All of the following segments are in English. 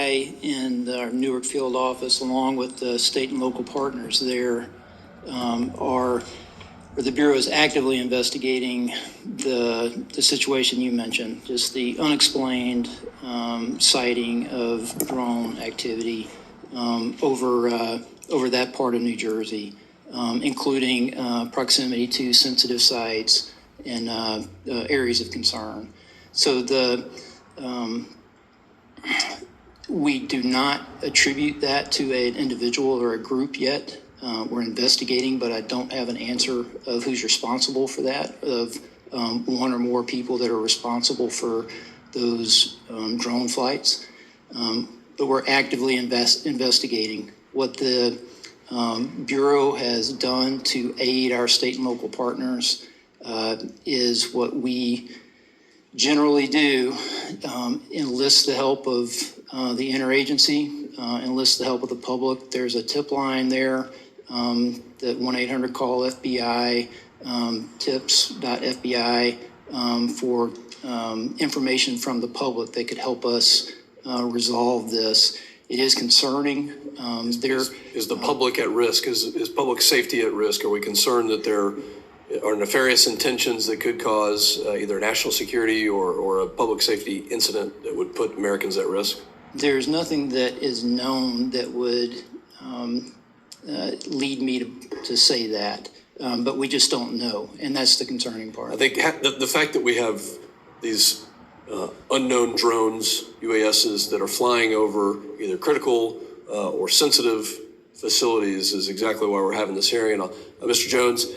FBI in our Newark field office, along with the state and local partners there, the Bureau is actively investigating the situation you mentioned, just the unexplained sighting of drone activity over that part of New Jersey, including proximity to sensitive sites and areas of concern. So we do not attribute that to an individual or a group yet. We're investigating, but I don't have an answer of who's responsible for that, of one or more people that are responsible for those drone flights. But we're actively investigating. What the Bureau has done to aid our state and local partners is what we generally do, enlist the help of the interagency, enlist the help of the public. There's a tip line there, that 1-800-CALL-FBI, tips.fbi, for information from the public that could help us resolve this. It is concerning. Is the public at risk? Is public safety at risk? Are we concerned that there are nefarious intentions that could cause either national security or a public safety incident that would put Americans at risk? There's nothing that is known that would lead me to say that, but we just don't know, and that's the concerning part. I think the fact that we have these unknown drones, UASs, that are flying over either critical or sensitive facilities is exactly why we're having this hearing. And Mr. Jones,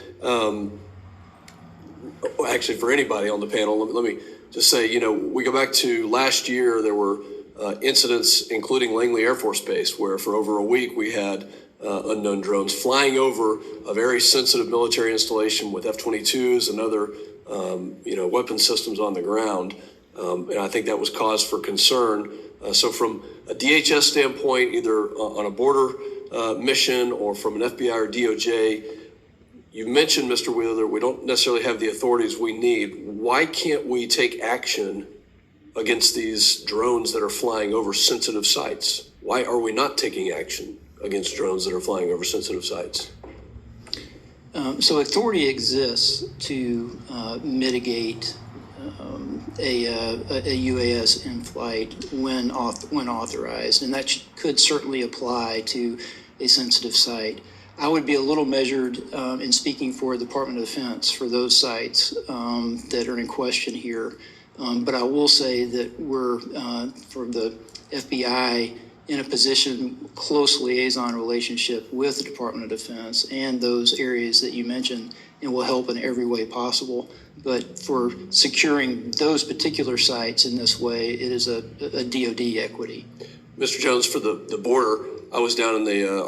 actually for anybody on the panel, let me just say, we go back to last year, there were incidents, including Langley Air Force Base, where for over a week we had unknown drones flying over a very sensitive military installation with F-22s and other, weapon systems on the ground. And I think that was cause for concern. So from a DHS standpoint, either on a border mission or from an FBI or DOJ, you mentioned, Mr. Wheeler, we don't necessarily have the authorities we need. Why can't we take action against these drones that are flying over sensitive sites? Why are we not taking action against drones that are flying over sensitive sites? So authority exists to mitigate a UAS in flight when authorized, and that could certainly apply to a sensitive site. I would be a little measured in speaking for the Department of Defense for those sites that are in question here. But I will say that we're, for the FBI, in a position, close liaison relationship with the Department of Defense and those areas that you mentioned, and will help in every way possible. But for securing those particular sites in this way, it is a DoD equity. Mr. Jones, for the border, I was down in the